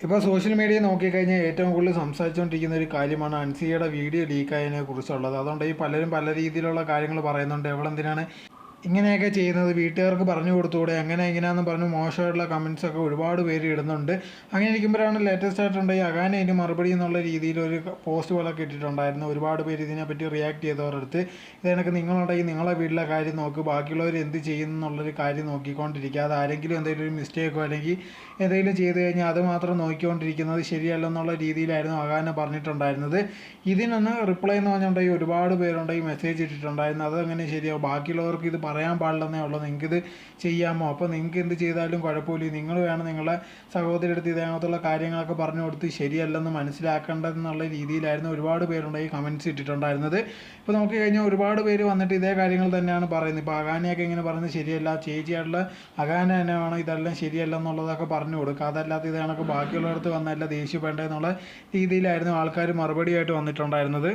ഇപ്പോൾ social media നോക്കിക്കഴിഞ്ഞാൽ ഏറ്റവും കൂടുതൽ സംസാരിച്ചുകൊണ്ടിരിക്കുന്ന ഒരു കാര്യമാണ് അൻസിയയുടെ വീഡിയോ ലീക്കായതിനെ കുറിച്ചുള്ളത്. അതുകൊണ്ട് ഈ പലരും പല രീതിയിലുള്ള കാര്യങ്ങൾ പറയുന്നുണ്ട്. അവളെന്തിനാണ് ഇങ്ങനെയൊക്കെ ചെയ്യുന്നത്, വീട്ടുകാർക്ക് പറഞ്ഞു കൊടുത്തുകൂടെ, അങ്ങനെ ഇങ്ങനെയാണെന്ന് പറഞ്ഞ് മോശമായിട്ടുള്ള കമൻസൊക്കെ ഒരുപാട് പേര് ഇടുന്നുണ്ട്. അങ്ങനെ ഇരിക്കുമ്പോഴാണ് ലേറ്റസ്റ്റ് ആയിട്ടുണ്ടെങ്കിൽ അഗാനെ അതിന് മറുപടി എന്നുള്ള രീതിയിൽ ഒരു പോസ്റ്റ് പോലൊക്കെ ഇട്ടിട്ടുണ്ടായിരുന്നു. ഒരുപാട് പേര് ഇതിനെപ്പറ്റി റിയാക്ട് ചെയ്തവരടുത്ത് ഇതെനിക്ക് നിങ്ങളുണ്ടെങ്കിൽ നിങ്ങളെ വീട്ടിലെ കാര്യം നോക്ക്, ബാക്കിയുള്ളവർ എന്ത് ചെയ്യുന്നു എന്നുള്ളൊരു കാര്യം നോക്കിക്കൊണ്ടിരിക്കുക. അത് ആരെങ്കിലും എന്തെങ്കിലും ഒരു മിസ്റ്റേക്കോ അല്ലെങ്കിൽ എന്തെങ്കിലും ചെയ്ത് കഴിഞ്ഞാൽ അത് മാത്രം നോക്കിക്കൊണ്ടിരിക്കുന്നത് ശരിയല്ലെന്നുള്ള രീതിയിലായിരുന്നു അഗാനെ പറഞ്ഞിട്ടുണ്ടായിരുന്നത്. ഇതിനൊന്ന് റിപ്ലൈ എന്ന് പറഞ്ഞിട്ടുണ്ടെങ്കിൽ ഒരുപാട് പേരുണ്ടെങ്കിൽ മെസ്സേജ് ഇട്ടിട്ടുണ്ടായിരുന്നു. അതങ്ങനെ ശരിയാവും, ബാക്കിയുള്ളവർക്ക് ഇത് പറയാൻ പാടില്ലെന്നേ ഉള്ളൂ, നിങ്ങൾക്കിത് ചെയ്യാമോ, അപ്പോൾ നിങ്ങൾക്ക് എന്ത് ചെയ്താലും കുഴപ്പമില്ല, നിങ്ങൾ വേണം നിങ്ങളെ സഹോദരി അടുത്ത് ഇതിനകത്തുള്ള കാര്യങ്ങളൊക്കെ പറഞ്ഞു കൊടുത്ത് ശരിയല്ലെന്ന് മനസ്സിലാക്കേണ്ടതെന്നുള്ള രീതിയിലായിരുന്നു ഒരുപാട് പേരുണ്ടായി കമൻറ്റ്സ് ഇട്ടിട്ടുണ്ടായിരുന്നത്. ഇപ്പോൾ നോക്കി കഴിഞ്ഞാൽ ഒരുപാട് പേര് വന്നിട്ട് ഇതേ കാര്യങ്ങൾ തന്നെയാണ് പറയുന്നത്. ഇപ്പോൾ അഗാനെയൊക്കെ ഇങ്ങനെ പറയുന്നത് ശരിയല്ല, ചേച്ചിയായിട്ടുള്ള അഗാന തന്നെ വേണം ഇതെല്ലാം ശരിയല്ല എന്നുള്ളതൊക്കെ പറഞ്ഞു കൊടുക്കുക, അതല്ലാത്ത ഇത് കണക്ക് ബാക്കിയുള്ളവർക്ക് വന്നല്ല ദേഷ്യപ്പെടേണ്ടതെന്നുള്ള രീതിയിലായിരുന്നു ആൾക്കാർ മറുപടിയായിട്ട് വന്നിട്ടുണ്ടായിരുന്നത്.